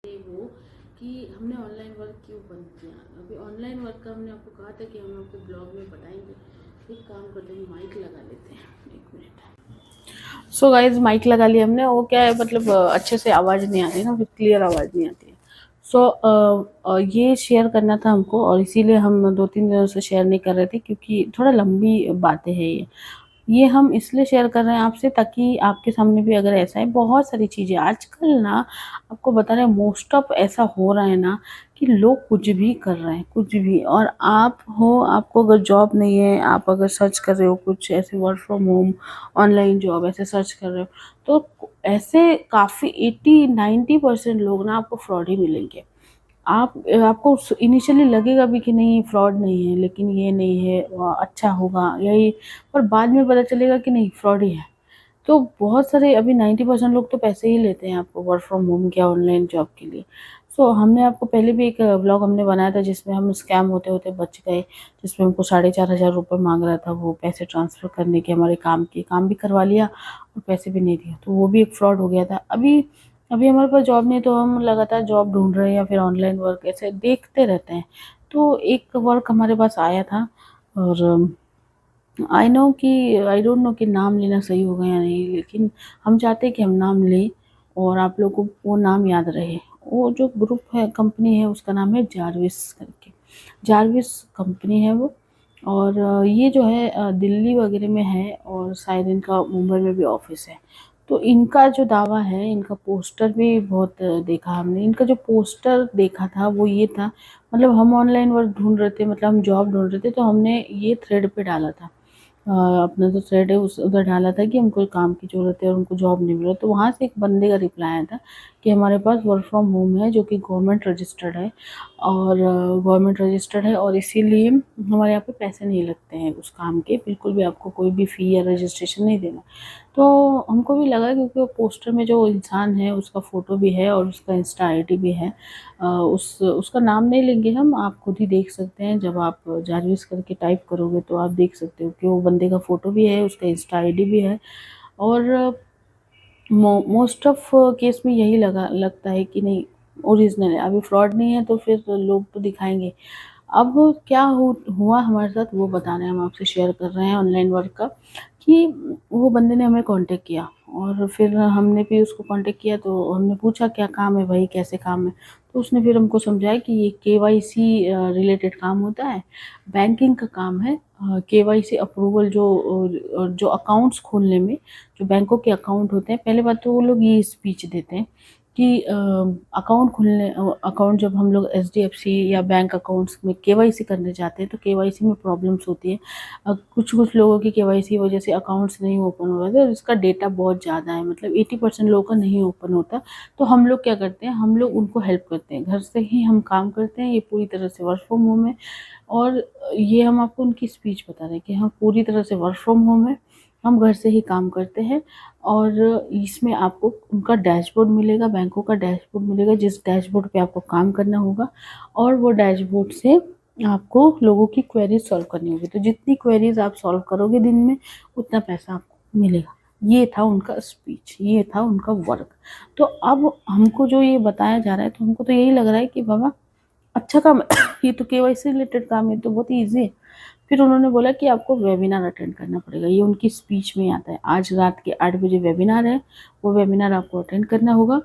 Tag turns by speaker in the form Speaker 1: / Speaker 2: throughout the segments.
Speaker 1: वो कि हमने ऑनलाइन वर्क क्यों बंद किया। अभी ऑनलाइन वर्क का हमने आपको कहा था कि हम आपको ब्लॉग में बताएंगे। एक काम करते हैं, माइक लगा लेते हैं, 1 मिनट। सो गाइज, माइक लगा लिया हमने। वो क्या है, मतलब अच्छे से आवाज़ नहीं आती ना, फिर क्लियर आवाज़ नहीं आती है। ये शेयर करना था हमको, और इसीलिए हम 2-3 दिनों से शेयर नहीं कर रहे थे, क्योंकि थोड़ा लंबी बातें हैं ये हम इसलिए शेयर कर रहे हैं आपसे, ताकि आपके सामने भी अगर ऐसा है, बहुत सारी चीज़ें आजकल ना, आपको बता रहे हैं, मोस्ट ऑफ ऐसा हो रहा है ना कि लोग कुछ भी कर रहे हैं, कुछ भी। और आप हो, आपको अगर जॉब नहीं है, आप अगर सर्च कर रहे हो कुछ ऐसे work from home, online job ऐसे सर्च कर रहे हो, तो ऐसे काफ़ी 80-90% लोग ना आपको फ्रॉड ही मिलेंगे। आपको इनिशियली लगेगा भी कि नहीं, फ्रॉड नहीं है, लेकिन ये नहीं है, अच्छा होगा यही, पर बाद में पता चलेगा कि नहीं, फ्रॉड ही है। तो बहुत सारे, अभी 90% लोग तो पैसे ही लेते हैं आपको वर्क फ्रॉम होम या ऑनलाइन जॉब के लिए। हमने आपको पहले भी एक व्लॉग हमने बनाया था, जिसमें हम स्कैम होते होते बच गए, जिसमें हमको 4,500 रुपये मांग रहा था वो पैसे ट्रांसफ़र करने के, हमारे काम भी करवा लिया और पैसे भी नहीं दिए, तो वो भी एक फ्रॉड हो गया था। अभी अभी हमारे पास जॉब नहीं है, तो हम लगातार जॉब ढूंढ रहे हैं या फिर ऑनलाइन वर्क ऐसे देखते रहते हैं। तो एक वर्क हमारे पास आया था, और आई डोंट नो कि नाम लेना सही होगा या नहीं, लेकिन हम चाहते हैं कि हम नाम लें और आप लोगों को वो नाम याद रहे। वो जो ग्रुप है, कंपनी है, उसका नाम है जारविस करके। जारविस कंपनी है वो। और ये जो है दिल्ली वगैरह में है, और शायद इनका मुंबई में भी ऑफिस है। तो इनका जो दावा है, इनका पोस्टर भी बहुत देखा हमने। इनका जो पोस्टर देखा था वो ये था, मतलब हम ऑनलाइन वर्क ढूंढ रहे थे, मतलब हम जॉब ढूंढ रहे थे, तो हमने ये थ्रेड पे डाला था। अपना जो थ्रेड है उस उधर डाला था कि हमको काम की ज़रूरत है और उनको जॉब नहीं मिल रहा। तो वहाँ से एक बंदे का रिप्लाई आया था कि हमारे पास वर्क फ्रॉम होम है, जो कि गवर्नमेंट रजिस्टर्ड है, और इसीलिए हमारे यहाँ पे पैसे नहीं लगते हैं उस काम के, बिल्कुल भी आपको कोई भी फ़ी या रजिस्ट्रेशन नहीं देना। तो हमको भी लगा, क्योंकि वो पोस्टर में जो इंसान है उसका फ़ोटो भी है और उसका इंस्टा आईडी भी है। उसका नाम नहीं लेंगे हम, आप खुद ही देख सकते हैं, जब आप जारविस करके टाइप करोगे तो आप देख सकते हो कि वो बंदे का फ़ोटो भी है, उसका इंस्टा आईडी भी है। और मोस्ट ऑफ केस में यही लगता है कि नहीं, ओरिजिनल है। अभी फ्रॉड नहीं है तो फिर लोग तो दिखाएंगे। अब क्या हुआ हमारे साथ, वो बता रहे हैं, हम आपसे शेयर कर रहे हैं ऑनलाइन वर्क का। कि वो बंदे ने हमें कांटेक्ट किया, और फिर हमने भी उसको कांटेक्ट किया, तो हमने पूछा क्या काम है भाई, कैसे काम है। तो उसने फिर हमको समझाया कि ये केवाईसी रिलेटेड काम होता है, बैंकिंग का काम है। केवाईसी अप्रूवल, जो अकाउंट्स खोलने में, जो बैंकों के अकाउंट होते हैं, पहले बात तो वो लोग ये स्पीच देते हैं कि अकाउंट जब हम लोग एचडीएफसी या बैंक अकाउंट्स में केवाईसी करने जाते हैं, तो केवाईसी में प्रॉब्लम्स होती है। कुछ कुछ लोगों की केवाईसी की वजह से अकाउंट्स नहीं ओपन हो रहे थे, और इसका डेटा बहुत ज़्यादा है, मतलब 80% लोगों का नहीं ओपन होता। तो हम लोग क्या करते हैं, हम लोग उनको हेल्प करते हैं, घर से ही हम काम करते हैं। ये पूरी तरह से वर्क फ्रॉम होम है। और ये हम आपको उनकी स्पीच बता रहे हैं कि हम पूरी तरह से वर्क फ्रॉम होम है, हम घर से ही काम करते हैं। और इसमें आपको उनका डैशबोर्ड मिलेगा, बैंकों का डैशबोर्ड मिलेगा, जिस डैशबोर्ड पे आपको काम करना होगा। और वो डैशबोर्ड से आपको लोगों की क्वेरीज सॉल्व करनी होगी। तो जितनी क्वेरीज आप सॉल्व करोगे दिन में, उतना पैसा आपको मिलेगा। ये था उनका स्पीच, ये था उनका वर्क। तो अब हमको जो ये बताया जा रहा है, तो हमको तो यही लग रहा है कि बाबा, अच्छा काम है। ये तो केवाईसी रिलेटेड काम है, तो बहुत ईजी है। फिर उन्होंने बोला कि आपको वेबिनार अटेंड करना पड़ेगा, ये उनकी स्पीच में आता है। आज रात के 8 बजे वेबिनार है, वो वेबिनार आपको अटेंड करना होगा।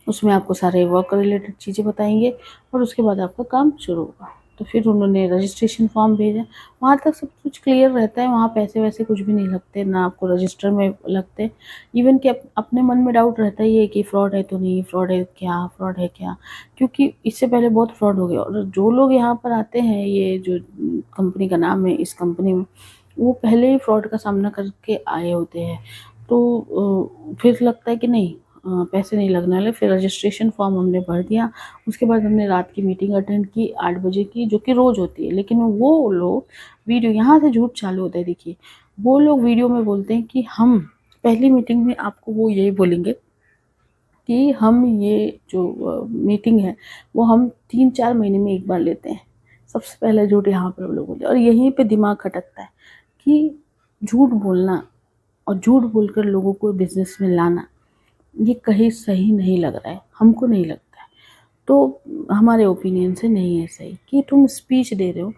Speaker 1: उसमें आपको सारे वर्क रिलेटेड चीज़ें बताएंगे, और उसके बाद आपका काम शुरू होगा। तो फिर उन्होंने रजिस्ट्रेशन फॉर्म भेजा। वहाँ तक सब कुछ क्लियर रहता है, वहाँ पैसे वैसे कुछ भी नहीं लगते, ना आपको रजिस्टर में लगते। इवन कि अपने मन में डाउट रहता ही है कि फ़्रॉड है तो नहीं, फ़्रॉड है क्या, क्योंकि इससे पहले बहुत फ्रॉड हो गया। और जो लोग यहाँ पर आते हैं, ये जो कंपनी का नाम है, इस कंपनी में, वो पहले ही फ्रॉड का सामना करके आए होते हैं। तो फिर लगता है कि नहीं, पैसे नहीं लगने वाले। फिर रजिस्ट्रेशन फॉर्म हमने भर दिया। उसके बाद हमने रात की मीटिंग अटेंड की 8 बजे की, जो कि रोज़ होती है। लेकिन वो लोग वीडियो, यहाँ से झूठ चालू होता है। देखिए, वो लोग वीडियो में बोलते हैं कि हम पहली मीटिंग में आपको वो यही बोलेंगे कि हम ये जो मीटिंग है, वो हम 3-4 महीने में एक बार लेते हैं। सबसे पहला झूठ यहाँ पर वो लोग बोलते हैं, और यहीं पे दिमाग खटकता है कि झूठ बोलना और झूठ बोलकर लोगों को बिज़नेस में लाना, ये कहीं सही नहीं लग रहा है, हमको नहीं लगता है। तो हमारे ओपिनियन से नहीं है सही कि तुम स्पीच दे रहे हो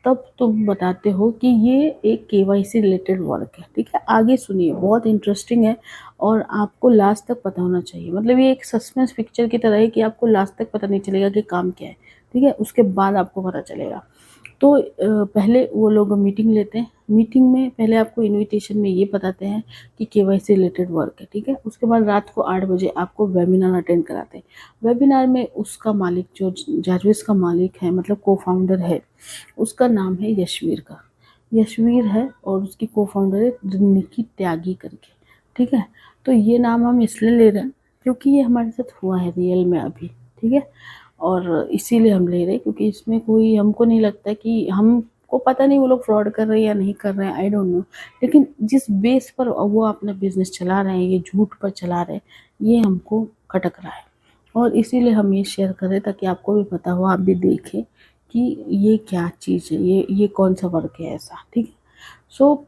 Speaker 1: तब तुम बताते हो कि ये एक केवाईसी रिलेटेड वर्क है। ठीक है, आगे सुनिए, बहुत इंटरेस्टिंग है और आपको लास्ट तक पता होना चाहिए। मतलब ये एक सस्पेंस पिक्चर की तरह है कि आपको लास्ट तक पता नहीं चलेगा कि काम क्या है। ठीक है, उसके बाद आपको पता चलेगा। तो पहले वो लोग मीटिंग लेते हैं। मीटिंग में पहले आपको इनविटेशन में ये बताते हैं कि केवाईसी रिलेटेड वर्क है। ठीक है, उसके बाद रात को 8 बजे आपको वेबिनार अटेंड कराते हैं। वेबिनार में उसका मालिक, जो जारविस का मालिक है, मतलब को फाउंडर है, उसका नाम है यशवीर का। यशवीर है और उसकी को फाउंडर है निकी त्यागी करके। ठीक है, तो ये नाम हम इसलिए ले रहे हैं क्योंकि ये हमारे साथ हुआ है रियल में अभी। ठीक है, और इसीलिए हम ले रहे हैं क्योंकि इसमें कोई, हमको नहीं लगता कि, हमको पता नहीं वो लोग फ्रॉड कर रहे हैं या नहीं कर रहे हैं, आई डोंट नो, लेकिन जिस बेस पर वो अपना बिजनेस चला रहे हैं, ये झूठ पर चला रहे हैं, ये हमको खटक रहा है। और इसीलिए हम ये शेयर कर रहे हैं ताकि आपको भी पता हो, आप भी देखें कि ये क्या चीज़ है, ये कौन सा वर्क है ऐसा। ठीक है, सो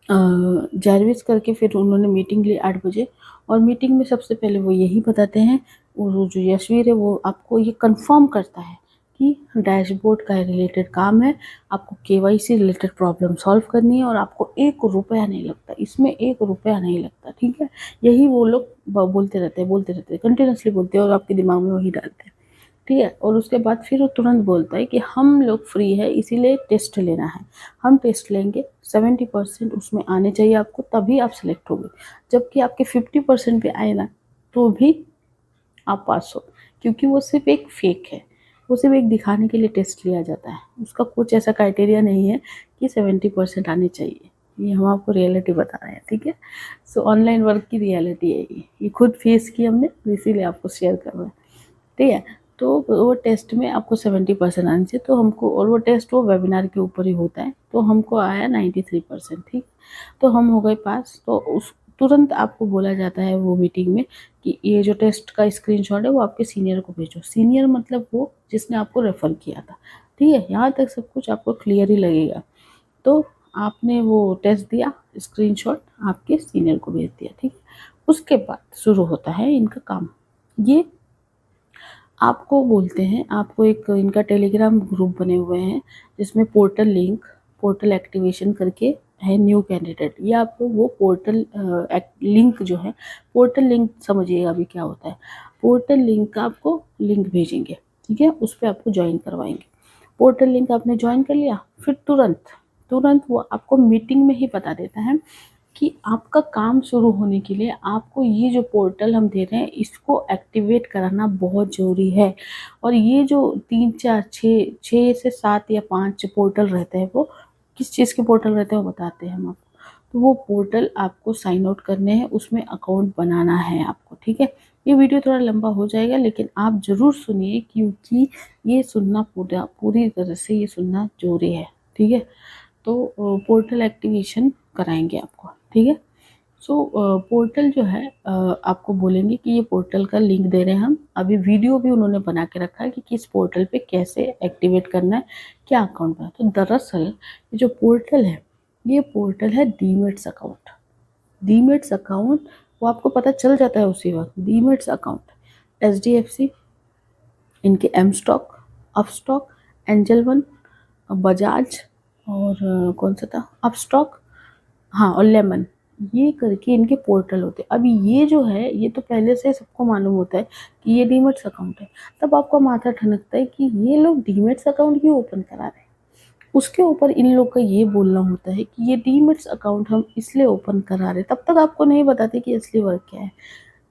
Speaker 1: जारविस करके फिर उन्होंने मीटिंग ली 8 बजे, और मीटिंग में सबसे पहले वो यही बताते हैं, वो जो यशवीर है वो आपको ये कंफर्म करता है कि डैशबोर्ड का रिलेटेड काम है, आपको केवाईसी रिलेटेड प्रॉब्लम सॉल्व करनी है और आपको 1 रुपया नहीं लगता, इसमें 1 रुपया नहीं लगता। ठीक है, यही वो लोग बोलते रहते हैं, कंटिन्यूसली बोलते हैं और आपके दिमाग में वही डालते हैं। ठीक है, और उसके बाद फिर वो तुरंत बोलता है कि हम लोग फ्री है, इसीलिए टेस्ट लेना है, हम टेस्ट लेंगे, 70% उसमें आने चाहिए आपको, तभी आप सिलेक्ट होगे। जबकि आपके 50% पे आए ना तो भी आप पास हो, क्योंकि वो सिर्फ एक फेक है, वो सिर्फ एक दिखाने के लिए टेस्ट लिया जाता है। उसका कुछ ऐसा क्राइटेरिया नहीं है कि 70% आने चाहिए। ये हम आपको रियलिटी बता रहे हैं। ठीक है, सो ऑनलाइन वर्क की रियलिटी है ये खुद फेस की हमने, इसीलिए आपको शेयर कर रहे हैं। ठीक है, तो वो टेस्ट में आपको 70% आने चाहिए, तो हमको, और वो टेस्ट वो वेबिनार के ऊपर ही होता है, तो हमको आया 93%। ठीक, तो हम हो गए पास। तो उस तुरंत आपको बोला जाता है वो मीटिंग में कि ये जो टेस्ट का स्क्रीनशॉट है वो आपके सीनियर को भेजो। सीनियर मतलब वो जिसने आपको रेफ़र किया था। ठीक है, यहाँ तक सब कुछ आपको क्लियर ही लगेगा। तो आपने वो टेस्ट दिया, स्क्रीनशॉट आपके सीनियर को भेज दिया। ठीक है, उसके बाद शुरू होता है इनका काम। ये आपको बोलते हैं, आपको एक इनका टेलीग्राम ग्रुप बने हुए हैं जिसमें पोर्टल लिंक, पोर्टल एक्टिवेशन करके है न्यू कैंडिडेट। ये आपको वो पोर्टल लिंक जो है, पोर्टल लिंक समझिएगा अभी क्या होता है। पोर्टल लिंक का आपको लिंक भेजेंगे। ठीक है, उस पर आपको ज्वाइन करवाएंगे। पोर्टल लिंक आपने ज्वाइन कर लिया, फिर तुरंत तुरंत वो आपको मीटिंग में ही बता देता है कि आपका काम शुरू होने के लिए आपको ये जो पोर्टल हम दे रहे हैं इसको एक्टिवेट कराना बहुत ज़रूरी है। और ये जो 3 4 6 से 7 या 5 पोर्टल रहते हैं, वो किस चीज़ के पोर्टल रहते हैं वो बताते हैं हम आपको। तो वो पोर्टल आपको साइन आउट करने हैं, उसमें अकाउंट बनाना है आपको। ठीक है, ये वीडियो थोड़ा लंबा हो जाएगा लेकिन आप ज़रूर सुनिए, क्योंकि ये सुनना पूरी तरह से ये सुनना ज़रूरी है। ठीक है, तो पोर्टल एक्टिवेशन कराएंगे आपको। ठीक है, सो पोर्टल जो है, आपको बोलेंगे कि ये पोर्टल का लिंक दे रहे हैं हम। अभी वीडियो भी उन्होंने बना के रखा है कि किस पोर्टल पे कैसे एक्टिवेट करना है, क्या अकाउंट बनाना। तो दरअसल ये जो पोर्टल है, ये पोर्टल है डीमेट्स अकाउंट। डीमेट्स अकाउंट वो आपको पता चल जाता है उसी वक्त। डीमेट्स अकाउंट HDFC, इनके M stock, Upstox, Angel One, Bajaj, और कौन सा था, अप स्टॉक, हाँ, और लेमन, ये करके इनके पोर्टल होते हैं। अभी ये जो है, ये तो पहले से सबको मालूम होता है कि ये डीमेट्स अकाउंट है, तब आपका माथा ठनकता है कि ये लोग डीमेट्स अकाउंट क्यों ओपन करा रहे हैं। उसके ऊपर इन लोग का ये बोलना होता है कि ये डीमेट्स अकाउंट हम इसलिए ओपन करा रहे हैं, तब तक आपको नहीं बताते कि असली वर्क क्या है।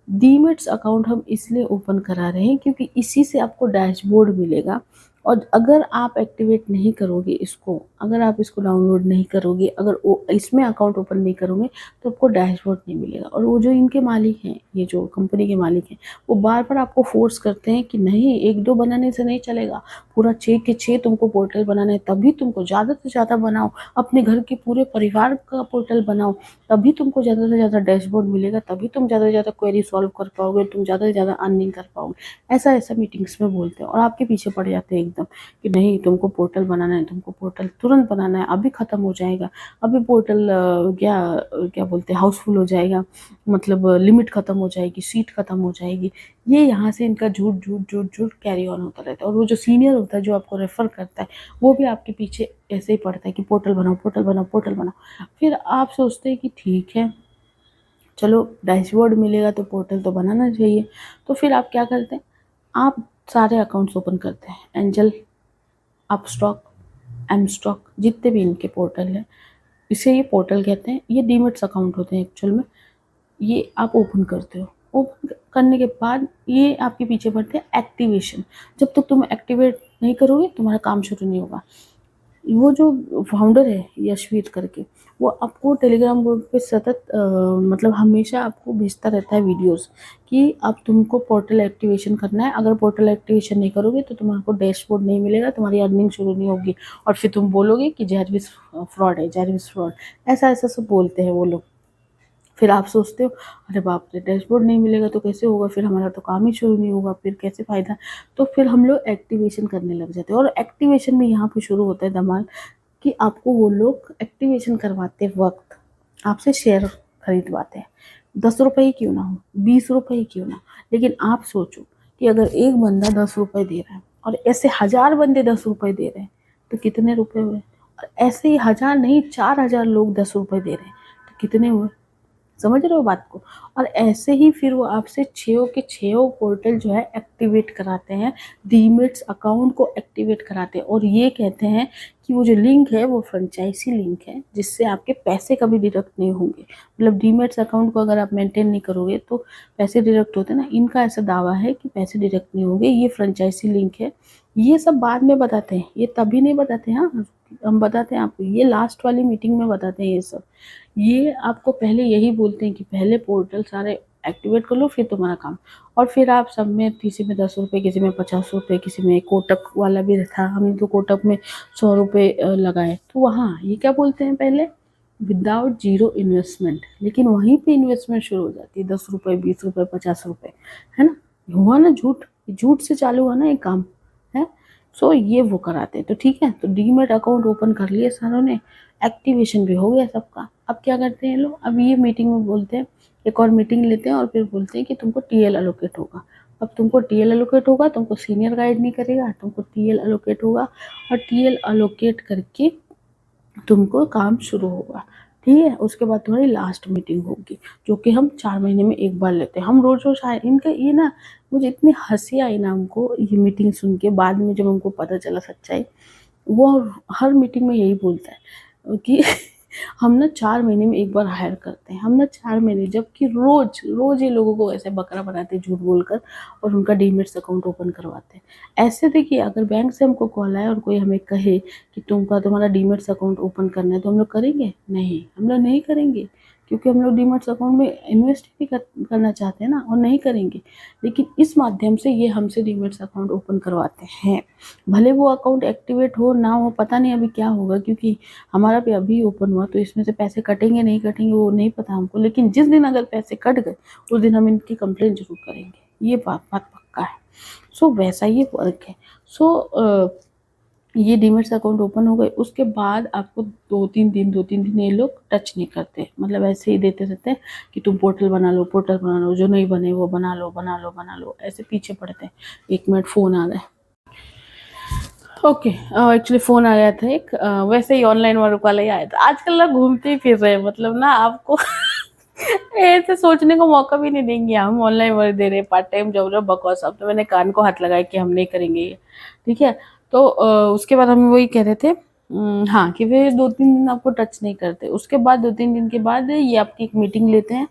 Speaker 1: डीमेट्स अकाउंट हम इसलिए ओपन करा रहे हैं क्योंकि इसी से आपको डैशबोर्ड मिलेगा, और अगर आप एक्टिवेट नहीं करोगे इसको, अगर आप इसको डाउनलोड नहीं करोगे, अगर इसमें अकाउंट ओपन नहीं करोगे, तो आपको डैशबोर्ड नहीं मिलेगा। और वो जो इनके मालिक हैं, ये जो कंपनी के मालिक हैं, वो बार बार आपको फोर्स करते हैं कि नहीं, 1 2 बनाने से नहीं चलेगा, पूरा 6 के 6 तुमको पोर्टल बनाना है, तभी तुमको ज़्यादा से ज़्यादा बनाओ, अपने घर के पूरे परिवार का पोर्टल बनाओ, तभी तुमको ज़्यादा से ज़्यादा डैशबोर्ड मिलेगा, तभी तुम ज़्यादा से ज़्यादा क्वेरी सॉल्व कर पाओगे, तुम ज़्यादा से ज़्यादा अर्निंग कर पाओगे। ऐसा ऐसा मीटिंग्स में बोलते हैं और आपके पीछे पड़ जाते हैं एकदम कि नहीं तुमको पोर्टल बनाना है, तुमको पोर्टल तुरंत बनाना है, अभी ख़त्म हो जाएगा, अभी पोर्टल क्या बोलते हैं हाउसफुल हो जाएगा, मतलब लिमिट ख़त्म हो जाएगी, सीट ख़त्म हो जाएगी। ये यहाँ से इनका झूठ झूठ झूठ झूठ कैरी ऑन होता रहता है। और वो जो सीनियर होता है जो आपको रेफ़र करता है वो भी आपके पीछे ऐसे ही पड़ता है कि पोर्टल बनाओ, पोर्टल बनाओ, पोर्टल बनाओ। फिर आप सोचते हैं कि ठीक है चलो डैशबोर्ड मिलेगा तो पोर्टल तो बनाना चाहिए। तो फिर आप क्या करते हैं, आप सारे अकाउंट्स ओपन करते हैं, एंजल, अपस्टॉक, एम स्टॉक, जितने भी इनके पोर्टल हैं, इसे ये पोर्टल कहते हैं। ये डीमेट्स अकाउंट होते हैं एक्चुअल में। ये आप ओपन करते हो, ओपन करने के बाद ये आपके पीछे पड़ते हैं एक्टिवेशन। जब तक तुम एक्टिवेट नहीं करोगे तुम्हारा काम शुरू नहीं होगा। वो जो फाउंडर है यशवीर करके, वो आपको टेलीग्राम ग्रुप पे सतत मतलब हमेशा आपको भेजता रहता है वीडियोस कि अब तुमको पोर्टल एक्टिवेशन करना है। अगर पोर्टल एक्टिवेशन नहीं करोगे तो तुम्हारे डेशबोर्ड नहीं मिलेगा, तुम्हारी अर्निंग शुरू नहीं होगी और फिर तुम बोलोगे कि जैरविस फ्रॉड है, जैरविस फ्रॉड, ऐसा ऐसा सब बोलते हैं वो लोग। फिर आप सोचते हो अरे बाप रे डैशबोर्ड नहीं मिलेगा तो कैसे होगा, फिर हमारा तो काम ही शुरू नहीं होगा, फिर कैसे फ़ायदा। तो फिर हम लोग एक्टिवेशन करने लग जाते हैं और एक्टिवेशन में यहाँ पे शुरू होता है धमाल कि आपको वो लोग एक्टिवेशन करवाते वक्त आपसे शेयर खरीदवाते हैं। 10 रुपये ही क्यों ना हो, 20 रुपये ही क्यों ना हो, लेकिन आप सोचो कि अगर एक बंदा 10 रुपये दे रहा है और ऐसे 1000 बंदे 10 रुपये दे रहे हैं तो कितने रुपए हुए। और ऐसे ही 1000 नहीं 4000 लोग 10 रुपये दे रहे हैं तो कितने हुए। समझ रहे हो बात को। और ऐसे ही फिर वो आपसे 6 के 6 पोर्टल जो है एक्टिवेट कराते हैं, डीमेट्स अकाउंट को एक्टिवेट कराते हैं और ये कहते हैं कि वो जो लिंक है वो फ्रेंचाइजी लिंक है जिससे आपके पैसे कभी डिडक्ट नहीं होंगे। मतलब डीमेट्स अकाउंट को अगर आप मेंटेन नहीं करोगे तो पैसे डिडक्ट होते हैं ना, इनका ऐसा दावा है कि पैसे डिडक्ट नहीं होंगे, ये फ्रेंचाइजी लिंक है। ये सब बाद में बताते हैं, ये तभी नहीं बताते हैं। हाँ हम बताते हैं आपको, ये लास्ट वाली मीटिंग में बताते हैं ये सब। ये आपको पहले यही बोलते हैं कि पहले पोर्टल सारे एक्टिवेट कर लो फिर तुम्हारा काम। और फिर आप सब में किसी में 10 रुपये, किसी में 50 रुपये, किसी में कोटक वाला भी था, हमने तो कोटक में 100 रुपये लगाए। तो वहाँ ये क्या बोलते हैं पहले, विदाउट जीरो इन्वेस्टमेंट, लेकिन वहीं पे इन्वेस्टमेंट शुरू हो जाती है 10 रुपये, 20 रुपये, 50 रुपये, है ना। हुआ ना झूठ, झूठ से चालू हुआ ना एक काम है। सो ये वो कराते हैं। तो ठीक है, तो डीमेट अकाउंट ओपन कर लिए सारों ने, एक्टिवेशन भी हो गया सबका। अब क्या करते हैं लोग, अब ये मीटिंग में बोलते हैं, एक और मीटिंग लेते हैं और फिर बोलते हैं कि तुमको टीएल अलोकेट होगा। अब तुमको टीएल अलोकेट होगा, तुमको सीनियर गाइड नहीं करेगा, तुमको टीएल अलोकेट होगा और टीएल अलोकेट करके तुमको काम शुरू होगा। ठीक है, उसके बाद तुम्हारी लास्ट मीटिंग होगी जो कि हम 4 महीने में एक बार लेते हैं। हम रोज रोज आए इनका ये ना, मुझे इतनी हंसी आई ना हमको ये मीटिंग सुन के। बाद में जब हमको पता चला सच्चाई, वो हर मीटिंग में यही बोलता है कि हम ना 4 महीने में एक बार हायर करते हैं, हम ना 4 महीने, जबकि रोज रोज ये लोगों को ऐसे बकरा बनाते हैं झूठ बोलकर और उनका डीमेट्स अकाउंट ओपन करवाते हैं। ऐसे देखिए, अगर बैंक से हमको कॉल आए और कोई हमें कहे कि तुम्हारा डीमेट्स अकाउंट ओपन करना है तो हम लोग करेंगे नहीं, हम लोग नहीं करेंगे, क्योंकि हम लोग डीमेट्स अकाउंट में इन्वेस्ट भी करना चाहते हैं ना, और नहीं करेंगे। लेकिन इस माध्यम से ये हमसे डीमेट्स अकाउंट ओपन करवाते हैं। भले वो अकाउंट एक्टिवेट हो ना हो, पता नहीं अभी क्या होगा, क्योंकि हमारा भी अभी ओपन हुआ, तो इसमें से पैसे कटेंगे नहीं कटेंगे वो नहीं पता हमको। लेकिन जिस दिन अगर पैसे कट गए उस दिन हम इनकी कंप्लेंट जरूर करेंगे, ये बात पक्का है। सो वैसा ये वर्क है। सो ये डीमेट्स अकाउंट ओपन हो गए, उसके बाद आपको 2-3 दिन ये लोग टच नहीं करते, मतलब ऐसे ही देते रहते हैं कि तुम पोर्टल बना लो, पोर्टल बना लो, जो नहीं बने वो बना लो, बना लो, बना लो, ऐसे पीछे पड़ते हैं। 1 मिनट फ़ोन आ रहा है। ओके, एक्चुअली फ़ोन आ गया था एक, वैसे ही ऑनलाइन वर्क वाला ही आया था। आजकल ना घूमते ही फिर रहे हैं, मतलब ना आपको ऐसे सोचने को मौका भी नहीं देंगे हम ऑनलाइन वर्क दे रहे हैं, पार्ट टाइम जॉब, बकवास। अब तो मैंने कान को हाथ लगाया कि हम नहीं करेंगे ये, ठीक है। तो उसके बाद हम वही कह रहे थे, हाँ, कि वे 2-3 दिन आपको टच नहीं करते। उसके बाद 2-3 दिन के बाद ये आपकी एक मीटिंग लेते हैं।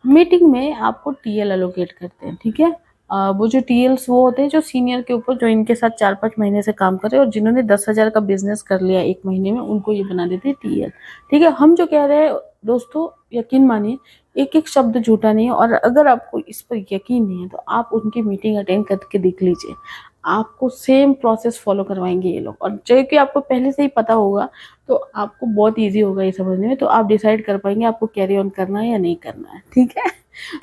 Speaker 1: मीटिंग में आपको टीएल एलोकेट करते हैं, ठीक है। वो जो टीएल्स वो होते हैं जो सीनियर के ऊपर, जो इनके साथ 4-5 महीने से काम कर रहे हैं और जिन्होंने 10,000 का बिजनेस कर लिया 1 महीने में, उनको ये बना देते हैं टीएल, ठीक है। हम जो कह रहे हैं दोस्तों, यकीन मानिए, एक एक शब्द झूठा नहीं है। और अगर आपको इस पर यकीन नहीं है तो आप उनकी मीटिंग अटेंड करके देख लीजिए। आपको सेम प्रोसेस फॉलो करवाएंगे ये लोग। और जो कि आपको पहले से ही पता होगा तो आपको बहुत ईजी होगा ये समझने में, तो आप डिसाइड कर पाएंगे आपको कैरी ऑन करना है या नहीं करना है, ठीक है।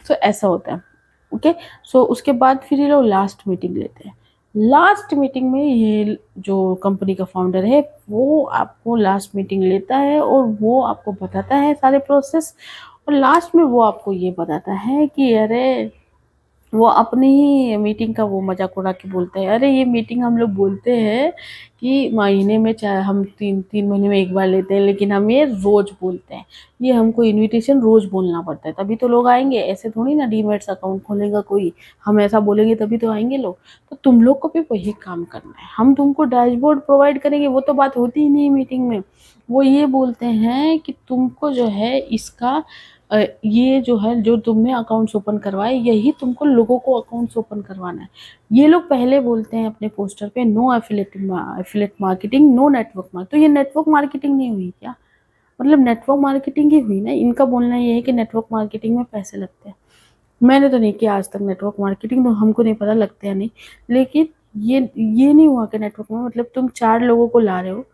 Speaker 1: सो ऐसा होता है। ओके। सो उसके बाद फिर ये लोग लास्ट मीटिंग लेते हैं। लास्ट मीटिंग में ये जो कंपनी का फाउंडर है वो आपको लास्ट मीटिंग लेता है और वो आपको बताता है सारे प्रोसेस। और लास्ट में वो आपको ये बताता है कि अरे वो अपनी ही मीटिंग का वो मजाक उड़ा के बोलते हैं, अरे ये मीटिंग हम लोग बोलते हैं कि महीने में चाहे हम 3 महीने में एक बार लेते हैं, लेकिन हम ये रोज बोलते हैं। ये हमको इनविटेशन रोज बोलना पड़ता है तभी तो लोग आएंगे, ऐसे थोड़ी ना डीमेट्स अकाउंट खोलेगा कोई। हम ऐसा बोलेंगे तभी तो आएंगे लोग। तो तुम लोग को भी वही काम करना है। हम तुमको डैशबोर्ड प्रोवाइड करेंगे वो तो बात होती ही नहीं मीटिंग में। वो ये बोलते हैं कि तुमको जो है इसका ये जो है जो तुमने अकाउंट्स ओपन करवाए यही तुमको लोगों को अकाउंट्स ओपन करवाना है। ये लोग पहले बोलते हैं अपने पोस्टर पे no affiliate marketing no network marketing. तो ये नेटवर्क मार्केटिंग नहीं हुई क्या? मतलब नेटवर्क मार्केटिंग ही हुई ना। इनका बोलना ये है कि नेटवर्क मार्केटिंग में पैसे लगते हैं। मैंने तो नहीं किया आज तक नेटवर्क मार्केटिंग, तो हमको नहीं पता लगते हैं नहीं। लेकिन ये नहीं हुआ कि नेटवर्क में मतलब तुम 4 लोगों को ला रहे हो,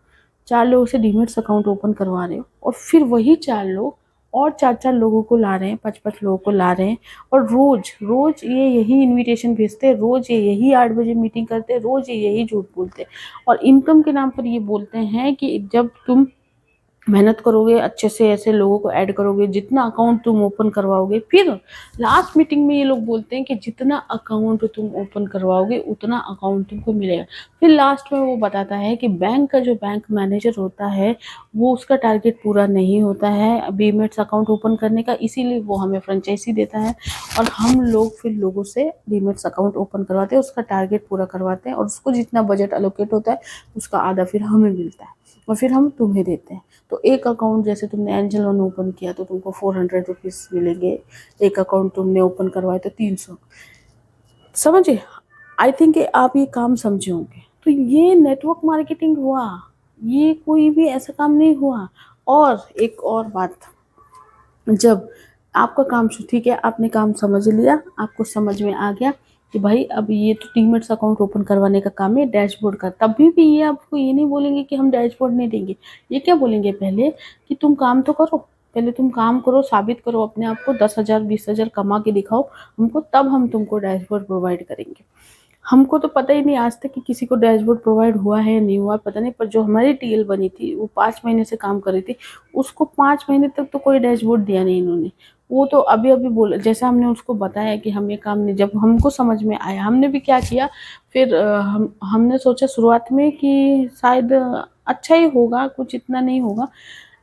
Speaker 1: 4 लोगों से डीमेट्स अकाउंट ओपन करवा रहे हो और फिर वही 4 लोग और 4 4 लोगों को ला रहे हैं, 5 5 लोगों को ला रहे हैं। और रोज रोज ये यही इनविटेशन भेजते हैं, रोज ये यही 8 बजे मीटिंग करते हैं, रोज ये यही झूठ बोलते हैं। और इनकम के नाम पर ये बोलते हैं कि जब तुम मेहनत करोगे अच्छे से ऐसे लोगों को ऐड करोगे, जितना अकाउंट तुम ओपन करवाओगे, फिर लास्ट मीटिंग में ये लोग बोलते हैं कि जितना अकाउंट तुम ओपन करवाओगे उतना अकाउंट तुमको मिलेगा। फिर लास्ट में वो बताता है कि बैंक का जो बैंक मैनेजर होता है वो उसका टारगेट पूरा नहीं होता है डीमेट्स अकाउंट ओपन करने का, इसीलिए वो हमें फ्रेंचाइजी देता है और हम लोग फिर लोगों से डीमेट्स अकाउंट ओपन करवाते हैं, उसका टारगेट पूरा करवाते हैं और उसको जितना बजट एलोकेट होता है उसका आधा फिर हमें मिलता है और फिर हम तुम्हें देते हैं। तो एक अकाउंट जैसे तुमने एंजल वन ओपन किया तो तुमको 400 रुपीज़ मिलेंगे, एक अकाउंट तुमने ओपन करवाए तो 300। समझे? आई थिंक आप ये काम समझे होंगे। तो ये नेटवर्क मार्केटिंग हुआ, ये कोई भी ऐसा काम नहीं हुआ। और एक और बात, जब आपका काम ठीक है आपने काम समझ लिया, आपको समझ में आ गया कि भाई अब ये तो डीमेट्स अकाउंट ओपन करवाने का काम है डैशबोर्ड का, तभी भी ये आपको ये नहीं बोलेंगे कि हम डैशबोर्ड नहीं देंगे। ये क्या बोलेंगे पहले कि तुम काम तो करो, पहले तुम काम करो, साबित करो अपने आप को, 10,000 20,000 कमा के दिखाओ हमको, तब हम तुमको डैशबोर्ड प्रोवाइड करेंगे। हमको तो पता ही नहीं आज तक कि किसी को डैशबोर्ड प्रोवाइड हुआ है नहीं हुआ पता नहीं, पर जो हमारी टीएल बनी थी वो 5 महीने से काम कर रही थी, उसको 5 महीने तक तो कोई डैशबोर्ड दिया नहीं इन्होंने। वो तो अभी अभी बोला, जैसा हमने उसको बताया कि हम ये काम नहीं, जब हमको समझ में आया हमने भी क्या किया, फिर हमने सोचा शुरुआत में कि शायद अच्छा ही होगा, कुछ इतना नहीं होगा।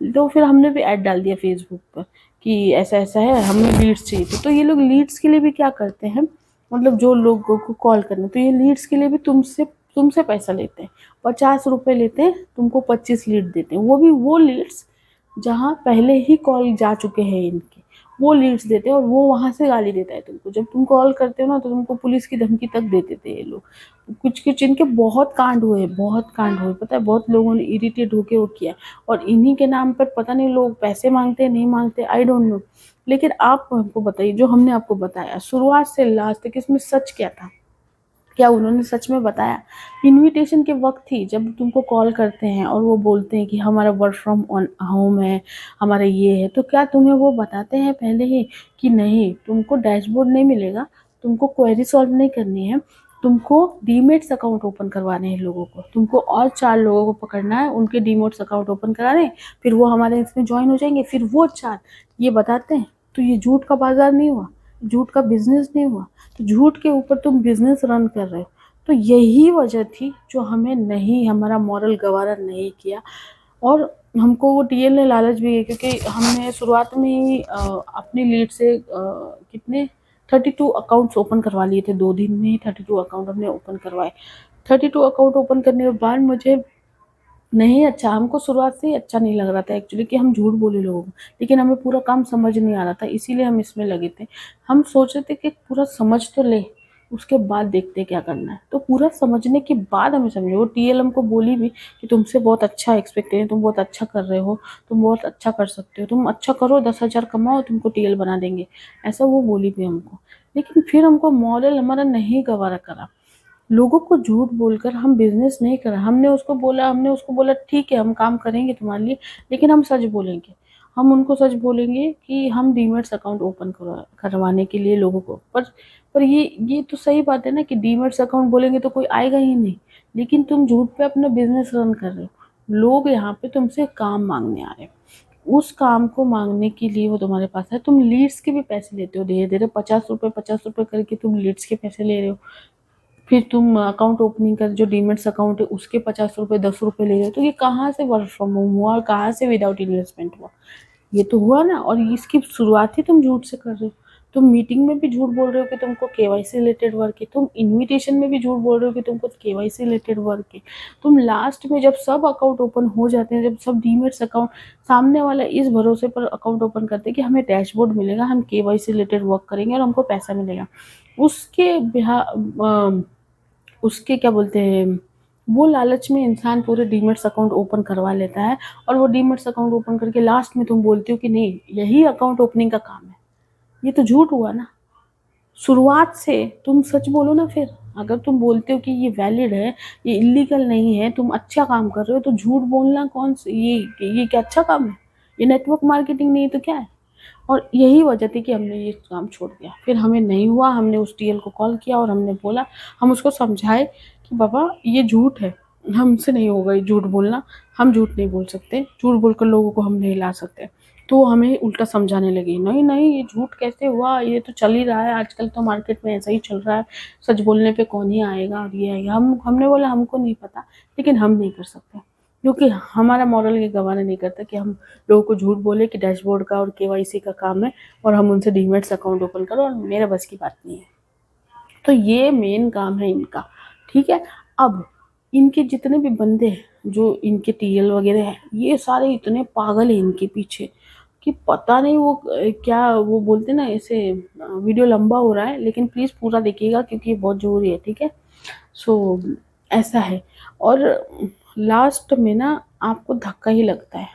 Speaker 1: तो फिर हमने भी ऐड डाल दिया फेसबुक पर कि ऐसा ऐसा है, हमें लीड्स चाहिए थी। तो ये लोग लीड्स के लिए भी क्या करते हैं, मतलब जो लोगों को कॉल करना, तो ये लीड्स के लिए भी तुमसे तुमसे पैसा लेते हैं, 50 रुपये लेते हैं, तुमको 25 लीड देते हैं। वो भी वो लीड्स जहाँ पहले ही कॉल जा चुके हैं इनके, वो लीड्स देते हैं और वो वहाँ से गाली देता है तुमको। जब तुम कॉल करते हो ना तो तुमको पुलिस की धमकी तक देते थे ये लोग। कुछ कुछ इनके बहुत कांड हुए, बहुत कांड हुए, पता है, बहुत लोगों ने इरिटेट होके वो किया। और इन्हीं के नाम पर पता नहीं लोग पैसे मांगते हैं नहीं मांगते, आई डोंट नो। लेकिन आप हमको बताइए, जो हमने आपको बताया शुरुआत से लास्ट तक, इसमें सच क्या था? क्या उन्होंने सच में बताया? इनविटेशन के वक्त ही जब तुमको कॉल करते हैं और वो बोलते हैं कि हमारा वर्क फ्रॉम होम है, हमारा ये है, तो क्या तुम्हें वो बताते हैं पहले ही कि नहीं तुमको डैशबोर्ड नहीं मिलेगा, तुमको क्वेरी सॉल्व नहीं करनी है, तुमको डीमेट्स अकाउंट ओपन करवाने हैं लोगों को, तुमको और 4 लोगों को पकड़ना है, उनके डीमेट्स अकाउंट ओपन कराने हैं, फिर वो हमारे इसमें ज्वाइन हो जाएंगे, फिर वो 4 ये बताते हैं। तो ये झूठ का बाजार नहीं हुआ, झूठ का बिजनेस नहीं हुआ, तो झूठ के ऊपर तुम बिजनेस रन कर रहे हो। तो यही वजह थी जो हमें नहीं, हमारा मॉरल गवारा नहीं किया। और हमको वो टीएल ने लालच भी है क्योंकि हमने शुरुआत में ही अपनी लीड से कितने 32 अकाउंट्स ओपन करवा लिए थे, 2 दिन में ही 32 अकाउंट हमने ओपन करवाए। 32 अकाउंट ओपन करने के बाद मुझे नहीं अच्छा, हमको शुरुआत से ही अच्छा नहीं लग रहा था एक्चुअली कि हम झूठ बोले लोगों को, लेकिन हमें पूरा काम समझ नहीं आ रहा था, इसीलिए हम इसमें लगे थे। हम सोच रहे थे कि पूरा समझ तो ले, उसके बाद देखते क्या करना है। तो पूरा समझने के बाद हमें समझे। वो टीएल हमको बोली भी कि तुमसे बहुत अच्छा एक्सपेक्ट है, तुम बहुत अच्छा कर रहे हो, तुम बहुत अच्छा कर सकते हो, तुम अच्छा करो 10,000 कमाओ तुमको टीएल बना देंगे, ऐसा वो बोली भी हमको। लेकिन फिर हमको मॉरल हमारा नहीं गवारा करा। लोगों को झूठ बोलकर हम बिज़नेस नहीं कर, हमने उसको बोला ठीक है हम काम करेंगे तुम्हारे लिए, लेकिन हम सच बोलेंगे। हम उनको सच बोलेंगे कि हम डीमैट्स अकाउंट ओपन करवाने के लिए लोगों को, पर ये तो सही बात है ना कि डीमैट्स अकाउंट बोलेंगे तो कोई आएगा ही नहीं। लेकिन तुम झूठ पे अपना बिज़नेस रन कर रहे हो। लोग यहाँ पे तुमसे काम माँगने आ रहे हैं। उस काम को माँगने के लिए वो तुम्हारे पास है। तुम लीड्स के भी पैसे लेते हो धीरे-धीरे, ₹50 करके तुम लीड्स के पैसे ले रहे हो। फिर तुम अकाउंट ओपनिंग कर, जो डीमैट्स अकाउंट है उसके ₹50 ₹10 ले रहे हो। तो ये कहाँ से वर्क फ्रॉम होम हुआ और कहाँ से विदाउट इन्वेस्टमेंट हुआ? ये तो हुआ ना। और इसकी शुरुआत ही तुम झूठ से कर रहे हो। तुम मीटिंग में भी झूठ बोल रहे हो कि तुमको केवाईसी रिलेटेड वर्क है। तुम इनविटेशन में भी झूठ बोल रहे हो कि तुमको केवाईसी रिलेटेड वर्क है। तुम लास्ट में जब सब अकाउंट ओपन हो जाते हैं, जब सब डीमैट्स अकाउंट, सामने वाला इस भरोसे पर अकाउंट ओपन करते हैं कि हमें डैशबोर्ड मिलेगा, हम केवाईसी रिलेटेड वर्क करेंगे और हमको पैसा मिलेगा। उसके उसके क्या बोलते हैं, वो लालच में इंसान पूरे डीमैट्स अकाउंट ओपन करवा लेता है। और वो डीमैट्स अकाउंट ओपन करके लास्ट में तुम बोलते हो कि नहीं यही अकाउंट ओपनिंग का काम है। ये तो झूठ हुआ ना। शुरुआत से तुम सच बोलो ना। फिर अगर तुम बोलते हो कि ये वैलिड है, ये इलीगल नहीं है, तुम अच्छा काम कर रहे हो, तो झूठ बोलना कौन सा ये क्या अच्छा काम है? ये नेटवर्क मार्केटिंग नहीं है तो क्या है? और यही वजह थी कि हमने ये काम छोड़ दिया। फिर हमें नहीं हुआ, हमने उस टीएल को कॉल किया और हमने बोला, हम उसको समझाए कि बाबा ये झूठ है, हमसे नहीं होगा ये झूठ बोलना, हम झूठ नहीं बोल सकते, झूठ बोलकर लोगों को हम नहीं ला सकते। तो वो हमें उल्टा समझाने लगी, नहीं नहीं ये झूठ कैसे हुआ, ये तो चल ही रहा है आजकल, तो मार्केट में ऐसा ही चल रहा है, सच बोलने पे कौन ही आएगा और ये आएगा। हमने बोला हमको नहीं पता, लेकिन हम नहीं कर सकते, क्योंकि हमारा मॉरल ये गवारा नहीं करता कि हम लोगों को झूठ बोले कि डैशबोर्ड का और केवाईसी का काम है और हम उनसे डीमैट्स अकाउंट ओपन करो, और मेरा बस की बात नहीं है। तो ये मेन काम है इनका, ठीक है। अब इनके जितने भी बंदे हैं, जो इनके टीएल वगैरह हैं, ये सारे इतने पागल हैं इनके पीछे कि पता नहीं वो क्या वो बोलते ना ऐसे। वीडियो लंबा हो रहा है लेकिन प्लीज़ पूरा देखिएगा क्योंकि ये बहुत ज़रूरी है, ठीक है। सो ऐसा है। और लास्ट में ना आपको धक्का ही लगता है।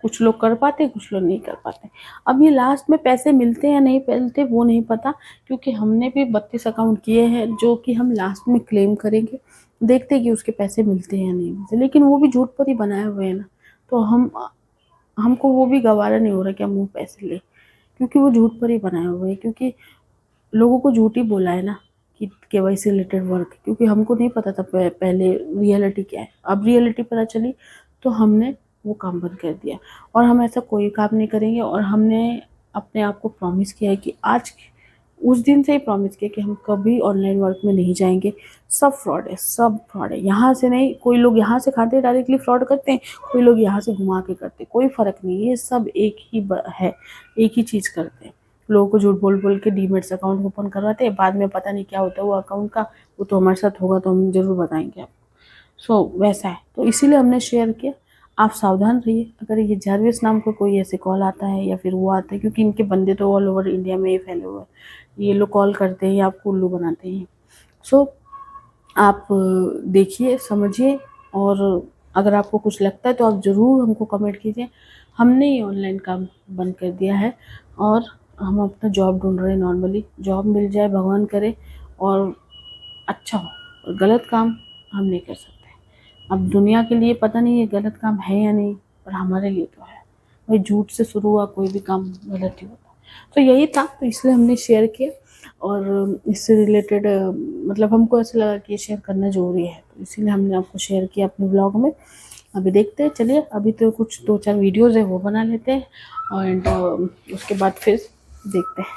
Speaker 1: कुछ लोग कर पाते, कुछ लोग नहीं कर पाते। अब ये लास्ट में पैसे मिलते या नहीं मिलते वो नहीं पता, क्योंकि हमने भी 32 अकाउंट किए हैं जो कि हम लास्ट में क्लेम करेंगे, देखते हैं कि उसके पैसे मिलते हैं या नहीं मिलते। लेकिन वो भी झूठ पर ही बनाए हुए हैं ना, तो हमको वो भी गवारा नहीं हो रहा कि हम वो पैसे लें, क्योंकि वो झूठ पर ही बनाए हुए हैं। क्योंकि लोगों को झूठ ही बोला है ना कि केवाईसी रिलेटेड वर्क, क्योंकि हमको नहीं पता था पहले रियलिटी क्या है। अब रियलिटी पता चली तो हमने वो काम बंद कर दिया, और हम ऐसा कोई काम नहीं करेंगे। और हमने अपने आप को प्रॉमिस किया है कि आज उस दिन से ही प्रॉमिस किया कि हम कभी ऑनलाइन वर्क में नहीं जाएंगे। सब फ्रॉड है, सब फ्रॉड है। यहाँ से नहीं, कोई लोग यहाँ से खाते डायरेक्टली फ्रॉड करते हैं, कोई लोग यहाँ से घुमा के करते हैं, कोई फ़र्क नहीं, ये सब एक ही है, एक ही चीज़ करते हैं। लोगों को झूठ बोल बोल के डीमैट्स अकाउंट ओपन करवाते हैं, बाद में पता नहीं क्या होता है वो अकाउंट का। वो तो हमारे साथ होगा तो हम ज़रूर बताएंगे आपको। वैसा है, तो इसीलिए हमने शेयर किया। आप सावधान रहिए, अगर ये जारविस नाम का कोई ऐसे कॉल आता है या फिर वो आता है, क्योंकि इनके बंदे तो ऑल ओवर इंडिया में ही फैले हुए हैं। ये लोग कॉल करते हैं, आपको उल्लू बनाते हैं। सो आप देखिए, समझिए, और अगर आपको कुछ लगता है तो आप ज़रूर हमको कमेंट कीजिए। हमने ये ऑनलाइन काम बंद कर दिया है और हम अपना जॉब ढूंढ रहे हैं। नॉर्मली जॉब मिल जाए, भगवान करे, और अच्छा हो। और गलत काम हम नहीं कर सकते। अब दुनिया के लिए पता नहीं ये गलत काम है या नहीं, पर हमारे लिए तो है। भाई झूठ से शुरू हुआ कोई भी काम गलत ही होता है। तो यही था, तो इसलिए हमने शेयर किया। और इससे रिलेटेड मतलब हमको ऐसा लगा कि ये शेयर करना ज़रूरी है, तो इसीलिए हमने आपको शेयर किया अपने ब्लॉग में। अभी देखते हैं, चलिए अभी तो कुछ 2-4 वीडियोज़ है वो बना लेते हैं, एंड उसके बाद फिर देखते हैं।